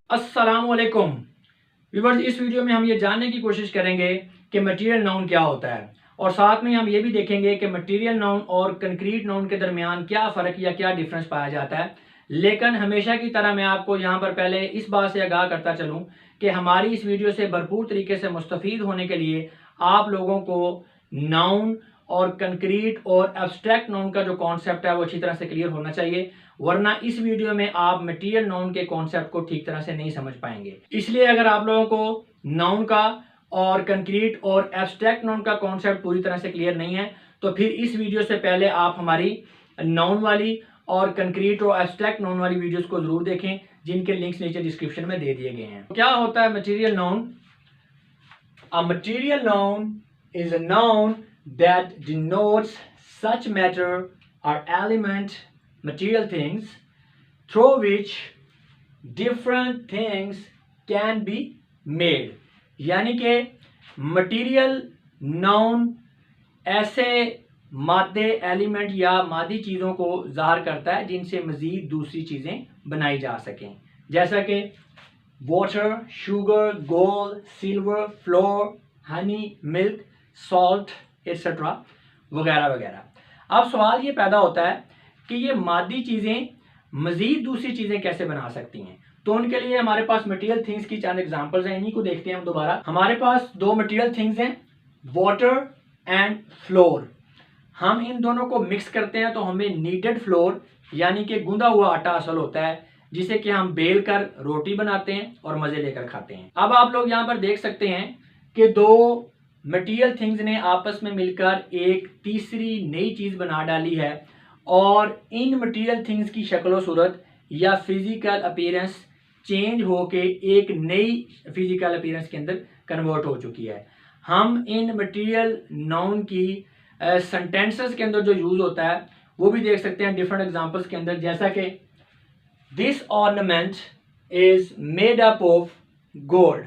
अस्सलामुअलैकुम व्यूअर्स, इस वीडियो में हम ये जानने की कोशिश करेंगे कि मटेरियल नाउन क्या होता है और साथ में हम ये भी देखेंगे कि मटेरियल नाउन और कंक्रीट नाउन के दरमियान क्या फ़र्क या क्या डिफरेंस पाया जाता है। लेकिन हमेशा की तरह मैं आपको यहाँ पर पहले इस बात से आगाह करता चलूँ कि हमारी इस वीडियो से भरपूर तरीके से मुस्तफ़ीद होने के लिए आप लोगों को नाउन और कंक्रीट और एब्स्ट्रैक्ट नाउन का जो कॉन्सेप्ट है वो अच्छी तरह से क्लियर होना चाहिए, वरना इस वीडियो में आप मटेरियल नाउन के कॉन्सेप्ट को ठीक तरह से नहीं समझ पाएंगे। इसलिए अगर आप लोगों को नाउन का और कंक्रीट और एब्स्ट्रैक्ट नाउन का कॉन्सेप्ट पूरी तरह से क्लियर नहीं है तो फिर इस वीडियो से पहले आप हमारी नाउन वाली और कंक्रीट और एब्स्ट्रैक्ट नाउन वाली वीडियोस को जरूर देखें, जिनके लिंक्स नीचे डिस्क्रिप्शन में दे दिए गए हैं। क्या होता है material noun? A material noun is a noun that denotes such matter or element, material things, through which different things can be made। यानी कि मटीरियल नाउन ऐसे मादे, एलिमेंट या मादी चीज़ों को ज़ाहिर करता है जिनसे मज़ीद दूसरी चीज़ें बनाई जा सकें, जैसा कि water, sugar, gold, silver, floor, Honey, milk, salt etcetera वगैरह वगैरह। अब सवाल ये पैदा होता है कि ये मादी चीज़ें मज़ीद दूसरी चीज़ें कैसे बना सकती हैं। तो उनके लिए हमारे पास मटेरियल थिंग्स की चंद एग्जांपल्स हैं, इन्हीं को देखते हैं हम दोबारा। हमारे पास दो मटेरियल थिंग्स हैं, वाटर एंड फ्लोर। हम इन दोनों को मिक्स करते हैं तो हमें नीडेड फ्लोर यानी कि गूंदा हुआ आटा हासिल होता है, जिसे कि हम बेल कर रोटी बनाते हैं और मजे लेकर खाते हैं। अब आप लोग यहाँ पर देख सकते हैं कि दो मटेरियल थिंग्स ने आपस में मिलकर एक तीसरी नई चीज बना डाली है और इन मटेरियल थिंग्स की शक्ल सूरत या फिजिकल अपीयरेंस चेंज होके एक नई फिजिकल अपीयरेंस के अंदर कन्वर्ट हो चुकी है। हम इन मटेरियल नाउन की सेंटेंसेस के अंदर जो यूज होता है वो भी देख सकते हैं डिफरेंट एग्जांपल्स के अंदर, जैसा कि this ornament is made up of gold.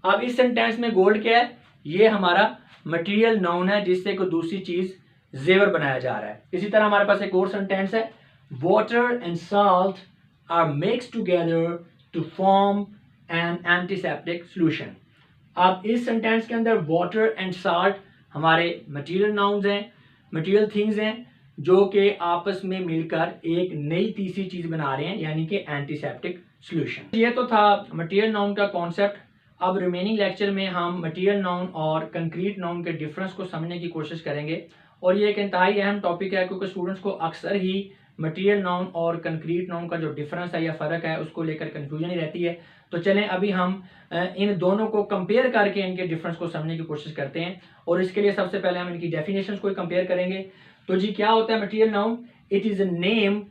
अब इस सेंटेंस में गोल्ड क्या है? ये हमारा मटेरियल नाउन है जिससे कोई दूसरी चीज जेवर बनाया जा रहा है। इसी तरह हमारे पास एक और सेंटेंस है, water and salt are mixed together to form an antiseptic solution. अब इस सेंटेंस के अंदर वाटर एंड सॉल्ट हमारे मटेरियल नाउन्स हैं, मटेरियल थिंग्स हैं जो कि आपस में मिलकर एक नई तीसरी चीज बना रहे हैं यानी कि एंटीसेप्टिक सॉल्यूशन। ये तो था मटेरियल नाउन का कॉन्सेप्ट। अब रिमेनिंग लेक्चर में हम मटेरियल नाउन और कंक्रीट नाउन के डिफरेंस को समझने की कोशिश करेंगे और ये एक इंतहाई अहम टॉपिक है क्योंकि स्टूडेंट्स को अक्सर ही मटेरियल नाउन और कंक्रीट नाउन का जो डिफरेंस है या फ़र्क है उसको लेकर कन्फ्यूजन ही रहती है। तो चलें अभी हम इन दोनों को कंपेयर करके इनके डिफरेंस को समझने की कोशिश करते हैं और इसके लिए सबसे पहले हम इनकी डेफिनेशंस को कंपेयर करेंगे। तो जी क्या होता है material noun? It is a name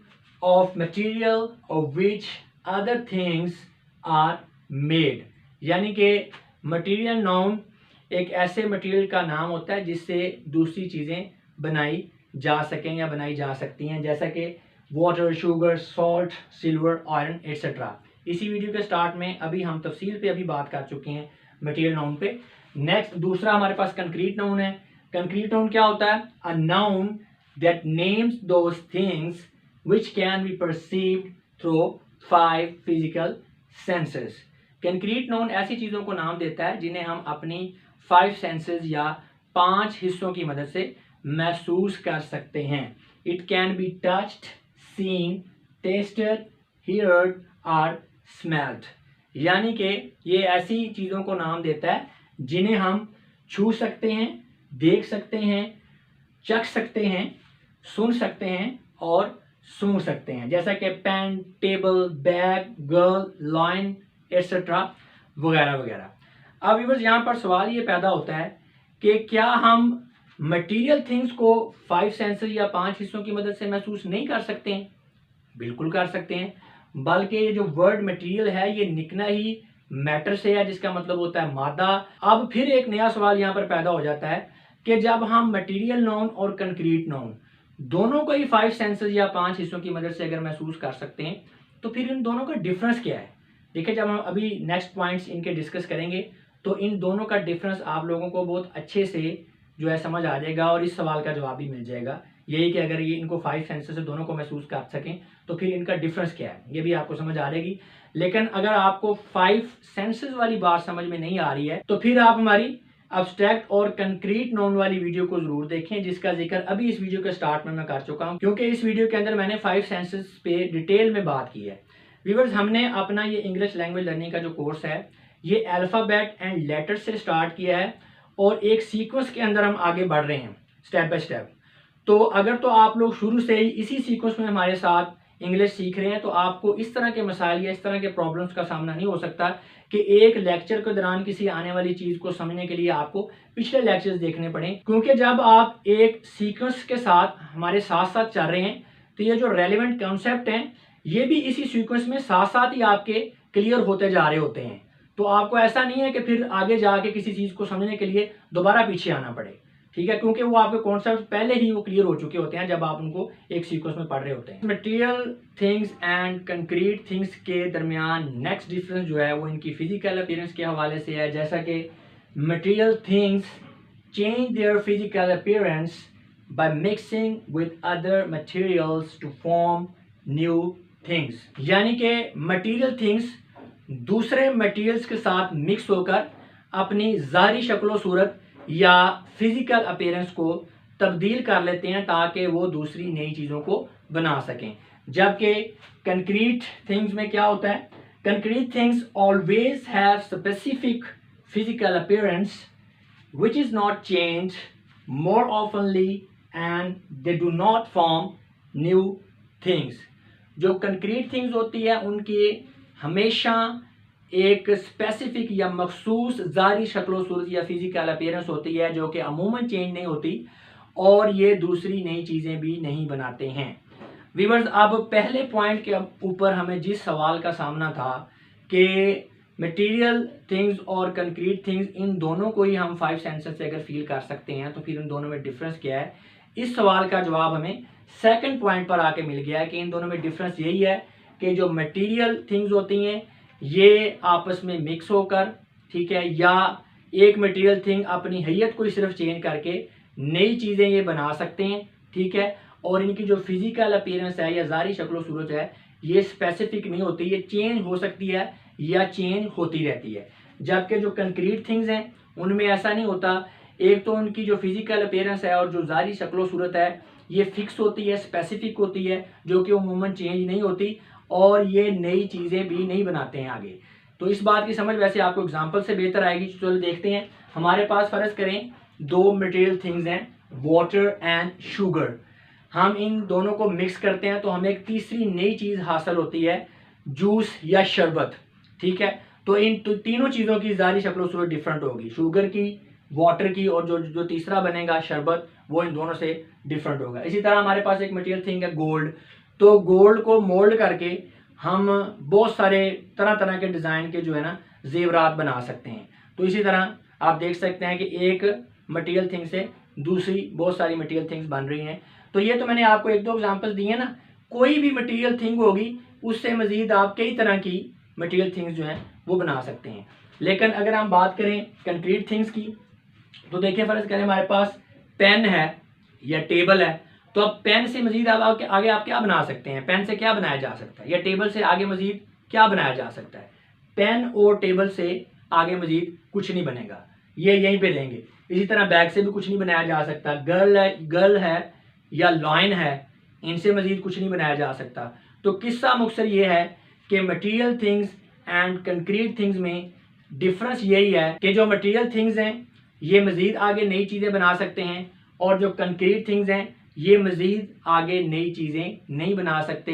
of material of which other things are made. यानी कि मटेरियल नाउन एक ऐसे मटेरियल का नाम होता है जिससे दूसरी चीज़ें बनाई जा सकें या बनाई जा सकती हैं, जैसा कि water, sugar, salt, silver, iron etcetera. इसी वीडियो के स्टार्ट में अभी हम तफसील पे अभी बात कर चुके हैं मटेरियल नाउन पे। नेक्स्ट दूसरा हमारे पास कंक्रीट नाउन है। कंक्रीट नाउन क्या होता है? A noun that names those things which can be perceived through 5 physical senses. Concrete noun ऐसी चीज़ों को नाम देता है जिन्हें हम अपनी 5 सेंसेस या 5 हिस्सों की मदद से महसूस कर सकते हैं। It can be touched, seen, tasted, heard और स्मेल्ड। यानी कि ये ऐसी चीज़ों को नाम देता है जिन्हें हम छू सकते हैं, देख सकते हैं, चख सकते हैं, सुन सकते हैं और सूंघ सकते हैं, जैसा कि pen, table, bag, girl, line etcetera वगैरह वगैरह। अब व्यूअर्स यहाँ पर सवाल ये पैदा होता है कि क्या हम मटेरियल थिंग्स को 5 सेंसेस या 5 हिस्सों की मदद से महसूस नहीं कर सकते हैं? बिल्कुल कर सकते हैं, बल्कि ये जो वर्ड मटेरियल है ये निकना ही मैटर से है जिसका मतलब होता है मादा। अब फिर एक नया सवाल यहाँ पर पैदा हो जाता है कि जब हम मटेरियल नाउन और कंक्रीट नाउन दोनों को ही 5 सेंसेस या 5 हिस्सों की मदद से अगर महसूस कर सकते हैं तो फिर इन दोनों का डिफरेंस क्या है? देखिए जब हम अभी नेक्स्ट पॉइंट्स इनके डिस्कस करेंगे तो इन दोनों का डिफरेंस आप लोगों को बहुत अच्छे से जो है समझ आ जाएगा और इस सवाल का जवाब भी मिल जाएगा। यही कि अगर ये इनको 5 सेंसेस से दोनों को महसूस कर सकें तो फिर इनका डिफरेंस क्या है ये भी आपको समझ आ जाएगी। लेकिन अगर आपको 5 सेंसेस वाली बात समझ में नहीं आ रही है तो फिर आप हमारी अब्स्ट्रैक्ट और कंक्रीट नाउन वाली वीडियो को जरूर देखें, जिसका जिक्र अभी इस वीडियो के स्टार्ट में मैं कर चुका हूं, क्योंकि इस वीडियो के अंदर मैंने 5 सेंसेस पे डिटेल में बात की है। व्यूअर्स, हमने अपना ये इंग्लिश लैंग्वेज लर्निंग का जो कोर्स है ये अल्फ़ाबेट एंड लेटर से स्टार्ट किया है और एक सीक्वेंस के अंदर हम आगे बढ़ रहे हैं स्टेप बाय स्टेप। तो अगर तो आप लोग शुरू से ही इसी सीक्वेंस में हमारे साथ इंग्लिश सीख रहे हैं तो आपको इस तरह के मसाइल या इस तरह के प्रॉब्लम्स का सामना नहीं हो सकता कि एक लेक्चर के दौरान किसी आने वाली चीज को समझने के लिए आपको पिछले लेक्चर्स देखने पड़े, क्योंकि जब आप एक सीक्वेंस के साथ हमारे साथ साथ चल रहे हैं तो ये जो रेलिवेंट कॉन्सेप्ट हैं ये भी इसी सीक्वेंस में साथ साथ ही आपके क्लियर होते जा रहे होते हैं। तो आपको ऐसा नहीं है कि फिर आगे जाके किसी चीज को समझने के लिए दोबारा पीछे आना पड़े, ठीक है, क्योंकि वो आपके कॉन्सेप्ट पहले ही वो क्लियर हो चुके होते हैं जब आप उनको एक सीक्वेंस में पढ़ रहे होते हैं। Material things and concrete things के दरमियान नेक्स्ट डिफरेंस जो है वो इनकी फिजिकल अपीयरेंस के हवाले से है। जैसा कि material things change their physical appearance by mixing with other materials to form new things, यानी कि मटेरियल थिंग्स दूसरे मटेरियल्स के साथ मिक्स होकर अपनी ज़ाहिरी शक्ल सूरत या फिजिकल अपीयरेंस को तब्दील कर लेते हैं ताकि वो दूसरी नई चीज़ों को बना सकें। जबकि कंक्रीट थिंग्स में क्या होता है, concrete things always have specific physical appearance which is not change more ऑफनली and they do not form new things. जो कंक्रीट थिंग्स होती है उनकी हमेशा एक स्पेसिफिक या मखसूस ज़ाहिरी शक्ल सूरत या फिजिकल अपीयरेंस होती है जो कि अमूमन चेंज नहीं होती और ये दूसरी नई चीज़ें भी नहीं बनाते हैं। व्यूअर्स, अब पहले पॉइंट के ऊपर हमें जिस सवाल का सामना था कि मटेरियल थिंग्स और कंक्रीट थिंग्स इन दोनों को ही हम 5 सेंसेस से अगर फील कर सकते हैं तो फिर इन दोनों में डिफरेंस क्या है, इस सवाल का जवाब हमें सेकंड पॉइंट पर आके मिल गया है कि इन दोनों में डिफरेंस यही है कि जो मटेरियल थिंग्स होती हैं ये आपस में मिक्स होकर, ठीक है, या एक मटेरियल थिंग अपनी हैयत को सिर्फ चेंज करके नई चीज़ें ये बना सकते हैं, ठीक है, और इनकी जो फिजिकल अपीयरेंस है या ज़ाहिरी शक्ल सूरत है ये स्पेसिफिक नहीं होती, ये चेंज हो सकती है या चेंज होती रहती है। जबकि जो कंक्रीट थिंग्स हैं उनमें ऐसा नहीं होता, एक तो उनकी जो फिजिकल अपीयरेंस है और जो ज़ाहिरी शक्ल सूरत है ये फिक्स होती है, स्पेसिफिक होती है, जो कि उमूमन चेंज नहीं होती और ये नई चीज़ें भी नहीं बनाते हैं आगे। तो इस बात की समझ वैसे आपको एग्जांपल से बेहतर आएगी। चलो देखते हैं। हमारे पास फ़र्ज़ करें दो मटेरियल थिंग्स हैं, वाटर एंड शुगर। हम इन दोनों को मिक्स करते हैं तो हमें एक तीसरी नई चीज़ हासिल होती है, जूस या शरबत, ठीक है। तो इन तीनों चीज़ों की ज़ाहिरी शक्ल सूरत डिफरेंट होगी, शुगर की, वाटर की, और जो तीसरा बनेगा शरबत वो इन दोनों से डिफरेंट होगा। इसी तरह हमारे पास एक मटेरियल थिंग है गोल्ड। तो गोल्ड को मोल्ड करके हम बहुत सारे तरह तरह के डिज़ाइन के जो है ना जेवरात बना सकते हैं। तो इसी तरह आप देख सकते हैं कि एक मटेरियल थिंग से दूसरी बहुत सारी मटेरियल थिंग्स बन रही हैं। तो ये तो मैंने आपको एक दो एग्जांपल्स दिए ना, कोई भी मटेरियल थिंग होगी उससे मज़ीद आप कई तरह की मटेरियल थिंग्स जो हैं वो बना सकते हैं। लेकिन अगर हम बात करें कंक्रीट थिंग्स की तो देखिए, फ़र्ज़ करें हमारे पास पेन है या टेबल है, तो अब पेन से मजीद आगे आप क्या बना सकते हैं, पेन से क्या बनाया जा सकता है, या टेबल से आगे मजीद क्या बनाया जा सकता है। पेन और टेबल से आगे मजीद कुछ नहीं बनेगा, ये यहीं पे रहेंगे। इसी तरह बैग से भी कुछ नहीं बनाया जा सकता। गर्ल है या लॉयन है, इनसे मजीद कुछ नहीं बनाया जा सकता। तो किस्सा मुख्तसर ये है कि material things and concrete things में डिफरेंस यही है कि जो मटीरियल थिंग्स हैं ये मजीद आगे नई चीज़ें बना सकते हैं और जो कंक्रीट थिंग्स हैं ये मज़ीद आगे नई चीज़ें नहीं बना सकते।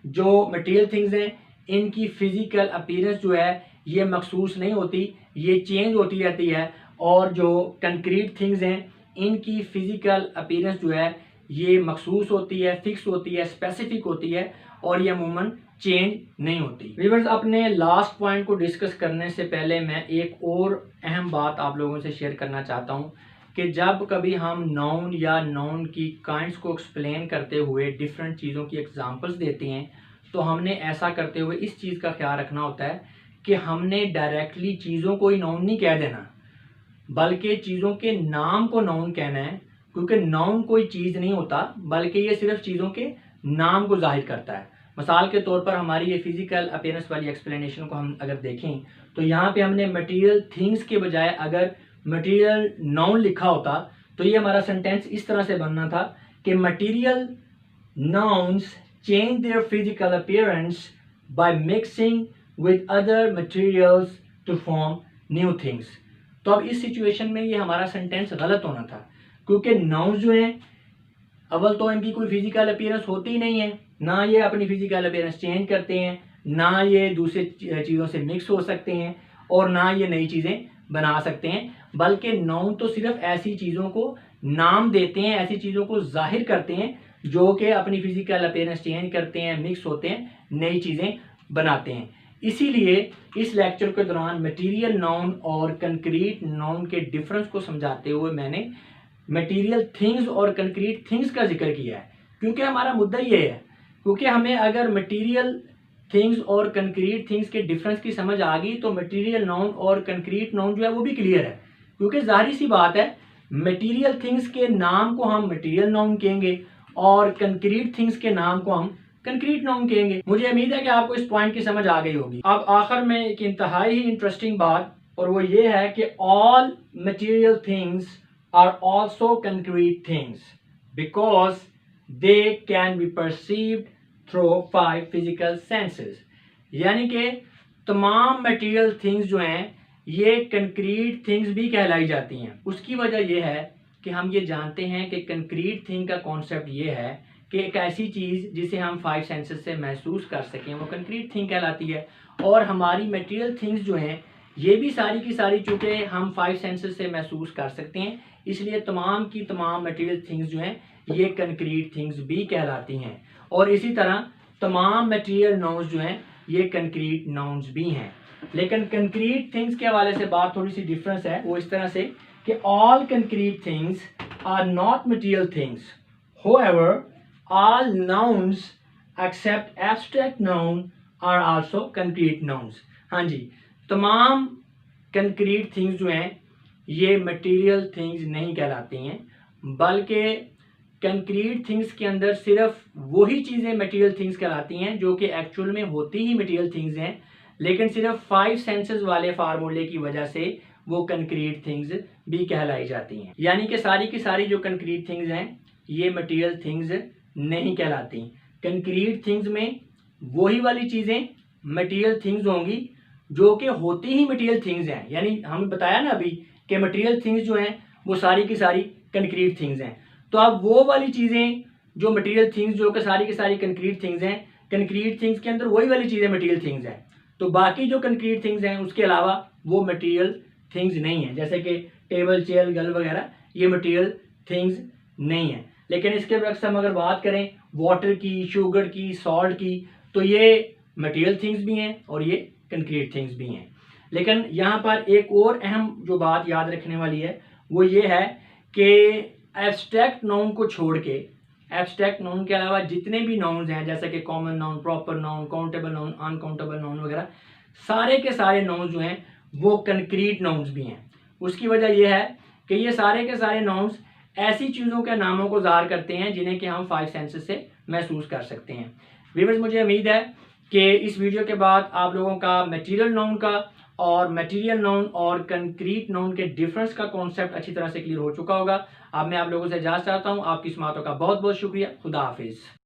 जो मटेरियल थिंग्स हैं इनकी फ़िज़िकल अपीयरेंस जो है ये मखसूस नहीं होती, ये चेंज होती रहती है, और जो कंक्रीट थिंग्स हैं इनकी फ़िज़िकल अपीयरेंस जो है ये मखसूस होती है, फिक्स होती है, स्पेसिफिक होती है, और ये अमूमन चेंज नहीं होती। व्यूअर्स, अपने लास्ट पॉइंट को डिस्कस करने से पहले मैं एक और अहम बात आप लोगों से शेयर करना चाहता हूँ कि जब कभी हम नाउन या नाउन की काइंड्स को एक्सप्लेन करते हुए डिफरेंट चीज़ों की एग्जांपल्स देते हैं तो हमने ऐसा करते हुए इस चीज़ का ख्याल रखना होता है कि हमने डायरेक्टली चीज़ों को ही नाउन नहीं कह देना, बल्कि चीज़ों के नाम को नाउन कहना है क्योंकि नाउन कोई चीज़ नहीं होता बल्कि ये सिर्फ चीज़ों के नाम को जाहिर करता है। मिसाल के तौर पर हमारी ये फिजिकल अपीयरेंस वाली एक्सप्लेनेशन को हम अगर देखें तो यहाँ पे हमने मटेरियल थिंग्स के बजाय अगर मटेरियल नाउन लिखा होता तो ये हमारा सेंटेंस इस तरह से बनना था कि material nouns change their physical appearance by mixing with other materials to form new things. तो अब इस सिचुएशन में ये हमारा सेंटेंस गलत होना था, क्योंकि नाउन्स जो हैं अव्वल तो इनकी कोई फिजिकल अपीयरेंस होती ही नहीं है, ना ये अपनी फिजिकल अपीयरेंस चेंज करते हैं, ना ये दूसरे चीज़ों से मिक्स हो सकते हैं और ना ये नई चीज़ें बना सकते हैं। बल्कि नाउन तो सिर्फ ऐसी चीज़ों को नाम देते हैं, ऐसी चीज़ों को जाहिर करते हैं जो कि अपनी फिजिकल अपीयरेंस चेंज करते हैं, मिक्स होते हैं, नई चीज़ें बनाते हैं। इसीलिए इस लेक्चर के दौरान मटेरियल नाउन और कंक्रीट नाउन के डिफरेंस को समझाते हुए मैंने मटेरियल थिंग्स और कंक्रीट थिंग्स का जिक्र किया है, क्योंकि हमारा मुद्दा ये है, क्योंकि हमें अगर मटेरियल थिंग्स और कंक्रीट थिंग्स के डिफरेंस की समझ आ गई तो मटेरियल नाउन और कंक्रीट नाउन जो है वो भी क्लियर है। क्योंकि जाहिर सी बात है मटेरियल थिंग्स के नाम को हम मटेरियल नाउन कहेंगे और कंक्रीट थिंग्स के नाम को हम कंक्रीट नाउन कहेंगे। मुझे उम्मीद है कि आपको इस पॉइंट की समझ आ गई होगी। अब आखिर में एक इंतहाई ही इंटरेस्टिंग बात, और वो ये है कि all material things are also concrete things because they can be perceived through 5 physical senses. यानी कि तमाम मटेरियल थिंग्स जो हैं ये कंक्रीट थिंग्स भी कहलाई जाती हैं। उसकी वजह यह है कि हम ये जानते हैं कि कंक्रीट थिंग का कॉन्सेप्ट ये है कि एक ऐसी चीज़ जिसे हम 5 सेंसेस से महसूस कर सकें वो कंक्रीट थिंग कहलाती है। और हमारी मटेरियल थिंग्स जो हैं ये भी सारी की सारी चूँकि हम 5 सेंसेस से महसूस कर सकते हैं, इसलिए तमाम की तमाम मटेरियल थिंग्स जो हैं ये कंक्रीट थिंग्स भी कहलाती हैं। और इसी तरह तमाम मटेरियल नाउन्स जो हैं ये कंक्रीट नाउन्स भी हैं। लेकिन कंक्रीट थिंग्स के हवाले से बात थोड़ी सी डिफरेंस है, वो इस तरह से कि all concrete things are not material things, however all nouns except abstract noun are also concrete nouns। हाँ जी, तमाम concrete things जो हैं ये material things नहीं कहलाती हैं, बल्कि concrete things के अंदर सिर्फ वही चीज़ें material things कहलाती हैं जो कि एक्चुअल में होती ही material things हैं, लेकिन सिर्फ 5 सेंसेस वाले फार्मूले की वजह से वो concrete things भी कहलाई जाती हैं। यानी कि सारी की सारी जो concrete things हैं ये material things नहीं कहलाती। कंक्रीट थिंग्स में वही वाली चीज़ें मटेरियल थिंग्स होंगी जो कि होती ही मटेरियल थिंग्स हैं। यानी हम बताया ना अभी कि मटेरियल थिंग्स जो हैं वो सारी की सारी कंक्रीट थिंग्स हैं। तो अब वो वाली चीज़ें जो मटेरियल थिंग्स जो कि सारी की सारी कंक्रीट थिंग्स हैं, कंक्रीट थिंग्स के अंदर वही वाली चीज़ें मटेरियल थिंग्स हैं। तो बाकी जो कंक्रीट थिंग्स हैं उसके अलावा वो मटेरियल थिंग्स नहीं हैं, जैसे कि टेबल चेयर गल वगैरह ये मटेरियल थिंग्स नहीं है। लेकिन इसके बरक्स हम अगर बात करें वाटर की, शुगर की, सॉल्ट की, तो ये मटेरियल थिंग्स भी हैं और ये कंक्रीट थिंग्स भी हैं। लेकिन यहाँ पर एक और अहम जो बात याद रखने वाली है वो ये है कि एब्स्ट्रैक्ट नाउन को छोड़ के, एब्स्ट्रैक्ट नाउन के अलावा जितने भी नाउन्स हैं जैसे कि common noun, proper noun, countable noun, uncountable noun वगैरह, सारे के सारे नाउन्स जो हैं वो कंक्रीट नाउन्स भी हैं। उसकी वजह यह है कि ये सारे के सारे नाउन्स ऐसी चीज़ों के नामों को ज़ाहिर करते हैं जिन्हें कि हम 5 सेंसेस से महसूस कर सकते हैं। व्यूअर्स, मुझे उम्मीद है कि इस वीडियो के बाद आप लोगों का मटेरियल नाउन का और मटेरियल नाउन और कंक्रीट नाउन के डिफरेंस का कॉन्सेप्ट अच्छी तरह से क्लियर हो चुका होगा। अब मैं आप लोगों से इजाज़त चाहता हूँ। आपकी समातों का बहुत बहुत शुक्रिया। खुदा हाफिज़।